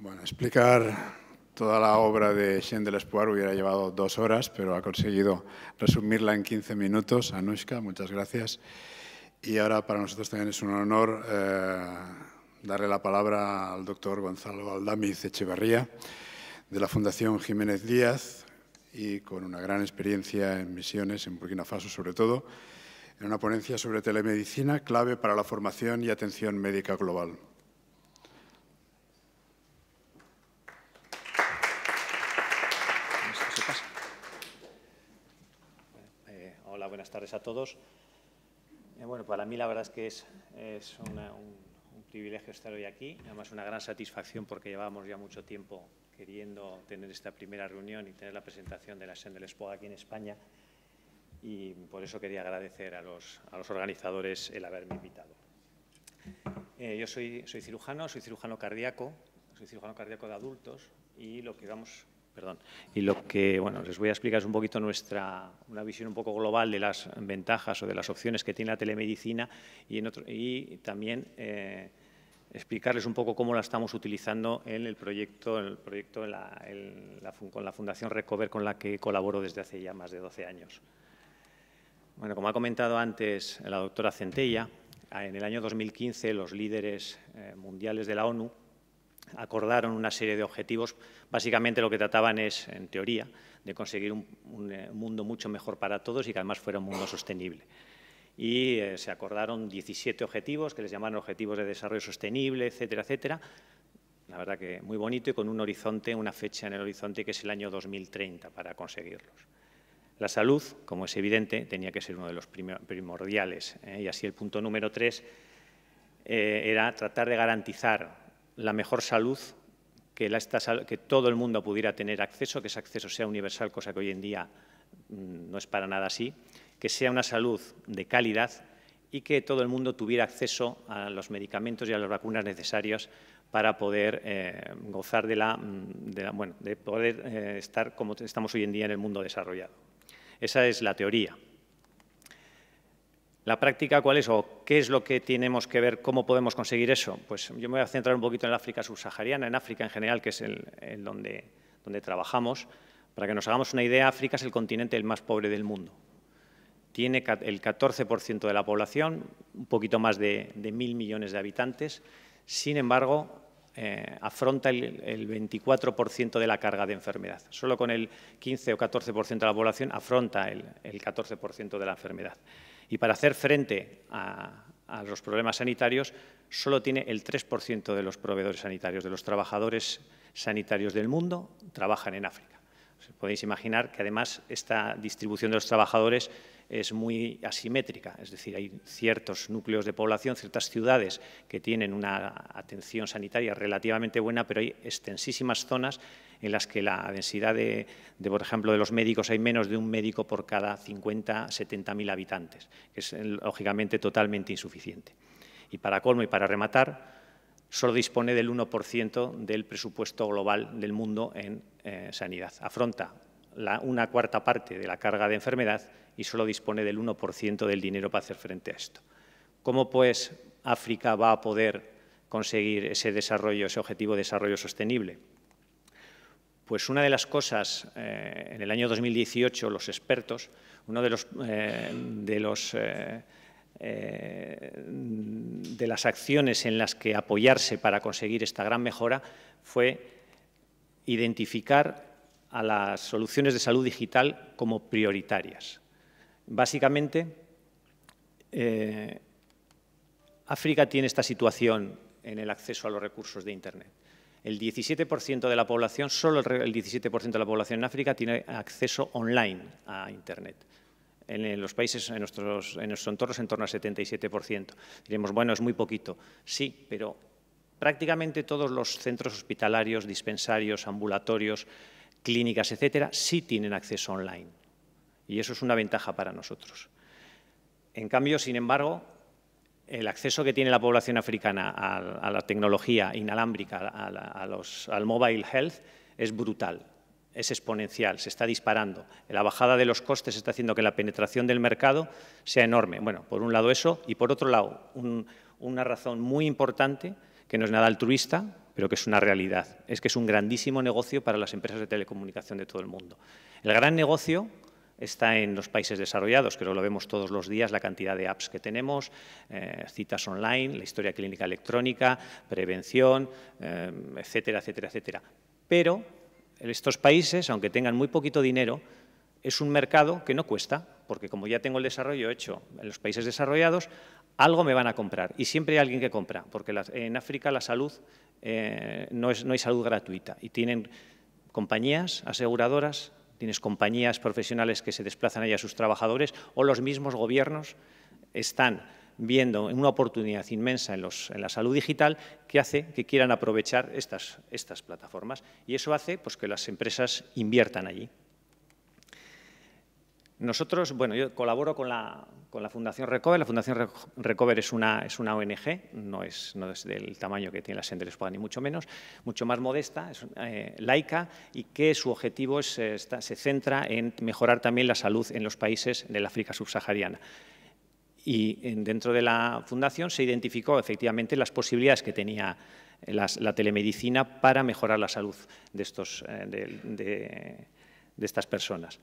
Bueno, explicar toda la obra de Jean de Lespoir hubiera llevado 2 horas, pero ha conseguido resumirla en 15 minutos. Anushka, muchas gracias. Y ahora para nosotros también es un honor darle la palabra al doctor Gonzalo Aldamiz Echevarría, de la Fundación Jiménez Díaz, y con una gran experiencia en misiones en Burkina Faso, sobre todo, en una ponencia sobre telemedicina, clave para la formación y atención médica global. Hola, buenas tardes a todos. Bueno, para mí la verdad es que es un privilegio estar hoy aquí, además una gran satisfacción porque llevábamos ya mucho tiempo queriendo tener esta primera reunión y tener la presentación de la Jean de Lespoir aquí en España, y por eso quería agradecer a los organizadores el haberme invitado. Yo soy cirujano cardíaco, de adultos, y lo que bueno, les voy a explicar es un poquito una visión un poco global de las ventajas o de las opciones que tiene la telemedicina y también explicarles un poco cómo la estamos utilizando en el proyecto con la Fundación Recover, con la que colaboro desde hace ya más de 12 años. Bueno, como ha comentado antes la doctora Centella, en el año 2015 los líderes mundiales de la ONU acordaron una serie de objetivos. Básicamente lo que trataban es, en teoría, de conseguir un mundo mucho mejor para todos y que además fuera un mundo sostenible. Y se acordaron 17 objetivos, que les llamaron Objetivos de Desarrollo Sostenible, etcétera, etcétera. La verdad que muy bonito y con un horizonte, una fecha en el horizonte que es el año 2030 para conseguirlos. La salud, como es evidente, tenía que ser uno de los primordiales. Y así el punto número 3 era tratar de garantizar la mejor salud, que todo el mundo pudiera tener acceso, que ese acceso sea universal, cosa que hoy en día no es para nada así, que sea una salud de calidad y que todo el mundo tuviera acceso a los medicamentos y a las vacunas necesarias para poder gozar de poder estar como estamos hoy en día en el mundo desarrollado. Esa es la teoría. ¿La práctica cuál es o qué es lo que tenemos que ver, cómo podemos conseguir eso? Pues yo me voy a centrar un poquito en el África subsahariana, en África en general, que es donde trabajamos. Para que nos hagamos una idea, África es el continente el más pobre del mundo. Tiene el 14% de la población, un poquito más de 1.000 millones de habitantes. Sin embargo, afronta el 24% de la carga de enfermedad. Solo con el 15 o 14% de la población afronta el 14% de la enfermedad. Y para hacer frente a los problemas sanitarios, solo tiene el 3% de los proveedores sanitarios, de los trabajadores sanitarios del mundo, trabajan en África. Podéis imaginar que, además, esta distribución de los trabajadores es muy asimétrica, es decir, hay ciertos núcleos de población, ciertas ciudades que tienen una atención sanitaria relativamente buena, pero hay extensísimas zonas en las que la densidad por ejemplo, de los médicos, hay menos de un médico por cada 50, 70.000 habitantes, que es, lógicamente, totalmente insuficiente. Y para colmo y para rematar, solo dispone del 1% del presupuesto global del mundo en sanidad. Afronta una cuarta parte de la carga de enfermedad y solo dispone del 1% del dinero para hacer frente a esto. ¿Cómo, pues, África va a poder conseguir ese objetivo de desarrollo sostenible? Pues una de las cosas, en el año 2018, los expertos, uno de las acciones en las que apoyarse para conseguir esta gran mejora fue identificar a las soluciones de salud digital como prioritarias. Básicamente, África tiene esta situación en el acceso a los recursos de Internet. El 17% de la población, solo el 17% de la población en África tiene acceso online a Internet. En los países, en nuestro entorno, es en torno al 77%. Diremos, bueno, es muy poquito. Sí, pero prácticamente todos los centros hospitalarios, dispensarios, ambulatorios, clínicas, etcétera, sí tienen acceso online. Y eso es una ventaja para nosotros. En cambio, sin embargo, el acceso que tiene la población africana a la tecnología inalámbrica, al mobile health, es brutal, es exponencial, se está disparando. La bajada de los costes está haciendo que la penetración del mercado sea enorme. Bueno, por un lado eso, y por otro lado, una razón muy importante, que no es nada altruista, pero que es una realidad. Es que es un grandísimo negocio para las empresas de telecomunicación de todo el mundo. El gran negocio está en los países desarrollados, que lo vemos todos los días, la cantidad de apps que tenemos, citas online, la historia clínica electrónica, prevención, etcétera, etcétera, etcétera. Pero estos países, aunque tengan muy poquito dinero, es un mercado que no cuesta, porque como ya tengo el desarrollo hecho en los países desarrollados, algo me van a comprar. Y siempre hay alguien que compra, porque en África la salud no hay salud gratuita. Y tienen compañías aseguradoras, tienes compañías profesionales que se desplazan allá a sus trabajadores, o los mismos gobiernos están viendo una oportunidad inmensa en la salud digital que hace que quieran aprovechar estas plataformas. Y eso hace pues, que las empresas inviertan allí. Nosotros, bueno, yo colaboro con la Fundación Recover. La Fundación Recover es una ONG, no es del tamaño que tiene la Sender Spoa, ni mucho menos, mucho más modesta, es laica y que su objetivo se centra en mejorar también la salud en los países del África subsahariana. Y dentro de la Fundación se identificó efectivamente las posibilidades que tenía la telemedicina para mejorar la salud de estas personas.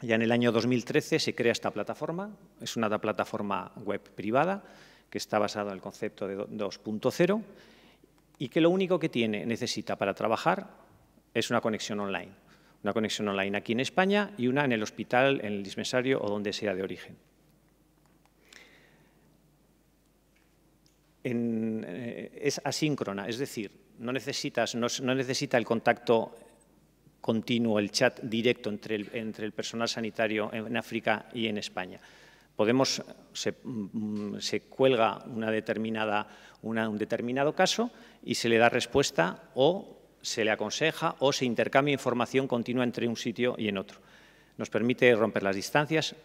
Ya en el año 2013 se crea esta plataforma, es una plataforma web privada que está basada en el concepto de 2.0 y que lo único que necesita para trabajar es una conexión online. Una conexión online aquí en España y una en el hospital, en el dispensario o donde sea de origen. Es asíncrona, es decir, no necesita el contacto continuo, el chat directo entre el personal sanitario en África y en España. Se cuelga un determinado caso y se le da respuesta o se le aconseja o se intercambia información continua entre un sitio y en otro. Nos permite romper las distancias.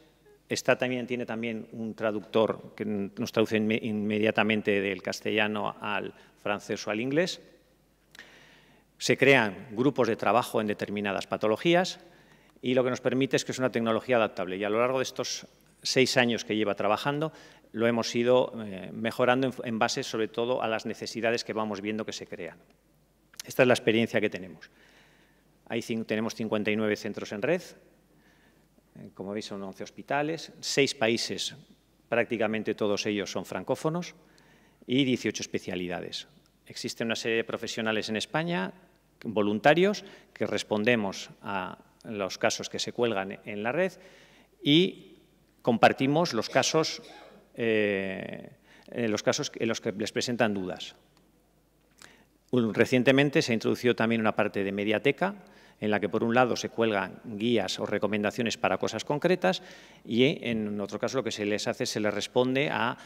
Tiene también un traductor que nos traduce inmediatamente del castellano al francés o al inglés. Se crean grupos de trabajo en determinadas patologías y lo que nos permite es que es una tecnología adaptable. Y a lo largo de estos 6 años que lleva trabajando, lo hemos ido mejorando en base sobre todo a las necesidades que vamos viendo que se crean. Esta es la experiencia que tenemos. Tenemos 59 centros en red, como veis son 11 hospitales, 6 países, prácticamente todos ellos son francófonos y 18 especialidades. Existe una serie de profesionales en España, voluntarios, que respondemos a los casos que se cuelgan en la red y compartimos los casos en los que les presentan dudas. Recientemente se ha introducido también una parte de mediateca en la que, por un lado, se cuelgan guías o recomendaciones para cosas concretas y, en otro caso, lo que se les hace es se les responde a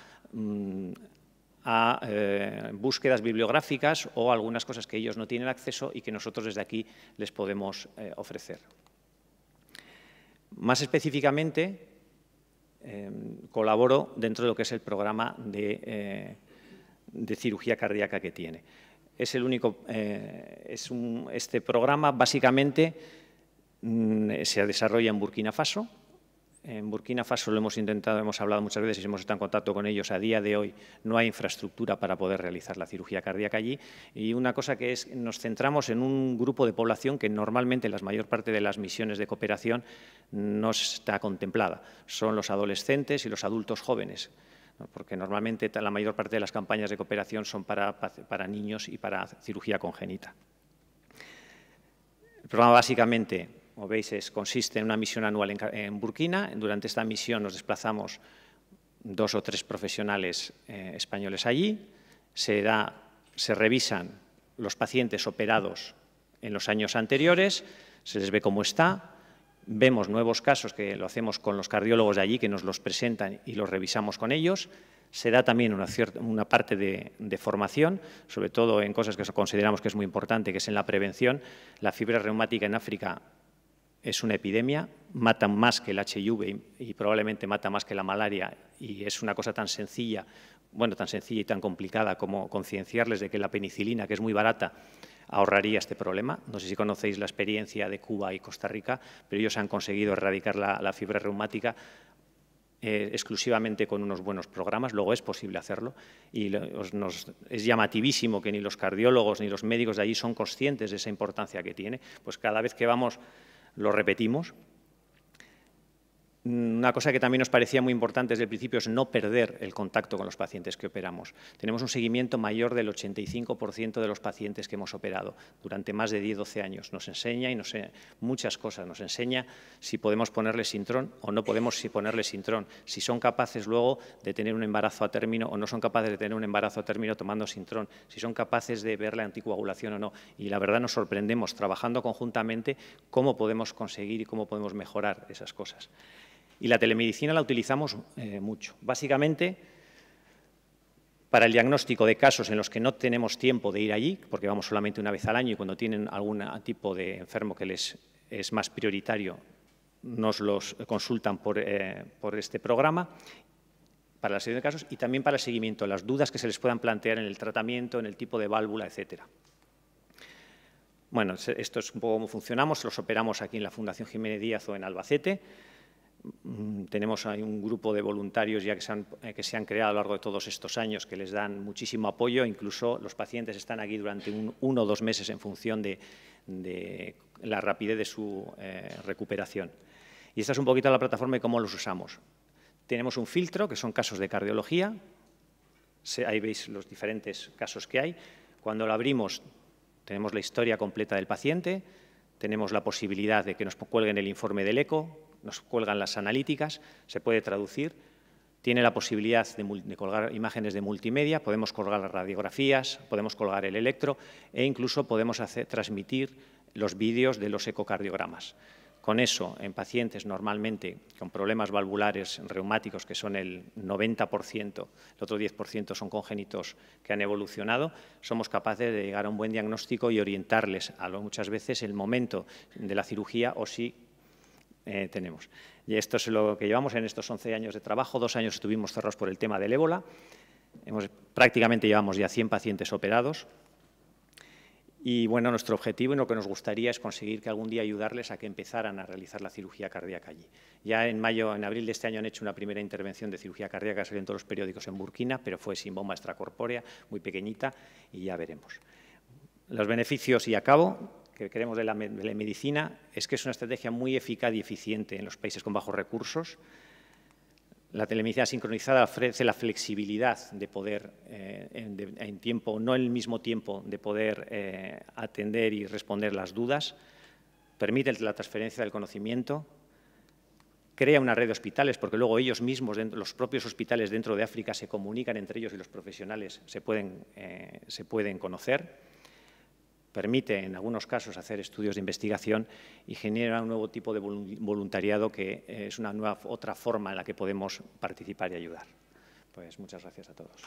búsquedas bibliográficas o algunas cosas que ellos no tienen acceso y que nosotros desde aquí les podemos ofrecer. Más específicamente, colaboro dentro de lo que es el programa de cirugía cardíaca que tiene. Es el único, este programa básicamente se desarrolla en Burkina Faso. En Burkina Faso lo hemos intentado, hemos hablado muchas veces y hemos estado en contacto con ellos. A día de hoy no hay infraestructura para poder realizar la cirugía cardíaca allí. Y una cosa que es, nos centramos en un grupo de población que normalmente la mayor parte de las misiones de cooperación no está contemplada. Son los adolescentes y los adultos jóvenes, porque normalmente la mayor parte de las campañas de cooperación son para niños y para cirugía congénita. El programa básicamente, como veis, consiste en una misión anual en Burkina. Durante esta misión nos desplazamos 2 o 3 profesionales españoles allí. Se revisan los pacientes operados en los años anteriores, se les ve cómo está. Vemos nuevos casos que lo hacemos con los cardiólogos de allí, que nos los presentan y los revisamos con ellos. Se da también una parte de formación, sobre todo en cosas que consideramos que es muy importante, que es en la prevención. La fiebre reumática en África es una epidemia, mata más que el HIV y probablemente mata más que la malaria, y es una cosa tan sencilla, tan sencilla y tan complicada como concienciarles de que la penicilina, que es muy barata, ahorraría este problema. No sé si conocéis la experiencia de Cuba y Costa Rica, pero ellos han conseguido erradicar la fiebre reumática exclusivamente con unos buenos programas, luego es posible hacerlo y es llamativísimo que ni los cardiólogos ni los médicos de allí son conscientes de esa importancia que tiene, pues cada vez que vamos lo repetimos. Una cosa que también nos parecía muy importante desde el principio es no perder el contacto con los pacientes que operamos. Tenemos un seguimiento mayor del 85% de los pacientes que hemos operado durante más de 10-12 años. Nos enseña muchas cosas. Nos enseña si podemos ponerle sintrón o no podemos ponerle sintrón, si son capaces luego de tener un embarazo a término o no son capaces de tener un embarazo a término tomando sintrón, si son capaces de ver la anticoagulación o no. Y la verdad nos sorprendemos trabajando conjuntamente cómo podemos conseguir y cómo podemos mejorar esas cosas. Y la telemedicina la utilizamos mucho. Básicamente, para el diagnóstico de casos en los que no tenemos tiempo de ir allí, porque vamos solamente una vez al año y cuando tienen algún tipo de enfermo que les es más prioritario, nos los consultan por este programa, para la serie de casos y también para el seguimiento, las dudas que se les puedan plantear en el tratamiento, en el tipo de válvula, etcétera. Bueno, esto es un poco cómo funcionamos, los operamos aquí en la Fundación Jiménez Díaz o en Albacete. Tenemos ahí un grupo de voluntarios ya que se han creado a lo largo de todos estos años que les dan muchísimo apoyo, incluso los pacientes están aquí durante 1 o 2 meses en función de la rapidez de su recuperación. Y esta es un poquito la plataforma y cómo los usamos. Tenemos un filtro, que son casos de cardiología, ahí veis los diferentes casos que hay. Cuando lo abrimos tenemos la historia completa del paciente, tenemos la posibilidad de que nos cuelguen el informe del eco, nos cuelgan las analíticas, se puede traducir, tiene la posibilidad de colgar imágenes de multimedia, podemos colgar las radiografías, podemos colgar el electro e incluso podemos transmitir los vídeos de los ecocardiogramas. Con eso, en pacientes normalmente con problemas valvulares reumáticos, que son el 90%, el otro 10% son congénitos que han evolucionado, somos capaces de llegar a un buen diagnóstico y orientarles muchas veces el momento de la cirugía o si tenemos. Y esto es lo que llevamos en estos 11 años de trabajo. 2 años estuvimos cerrados por el tema del ébola. Prácticamente llevamos ya 100 pacientes operados. Y bueno, nuestro objetivo y lo que nos gustaría es conseguir que algún día ayudarles a que empezaran a realizar la cirugía cardíaca allí. Ya en abril de este año han hecho una primera intervención de cirugía cardíaca, salió en todos los periódicos en Burkina, pero fue sin bomba extracorpórea, muy pequeñita, y ya veremos. Los beneficios, y acabo, que queremos de la medicina es que es una estrategia muy eficaz y eficiente en los países con bajos recursos. La telemedicina sincronizada ofrece la flexibilidad de poder, en tiempo, no en el mismo tiempo, de poder atender y responder las dudas, permite la transferencia del conocimiento, crea una red de hospitales, porque luego ellos mismos, los propios hospitales dentro de África, se comunican entre ellos y los profesionales se pueden conocer. Permite, en algunos casos, hacer estudios de investigación y genera un nuevo tipo de voluntariado que es otra forma en la que podemos participar y ayudar. Pues muchas gracias a todos.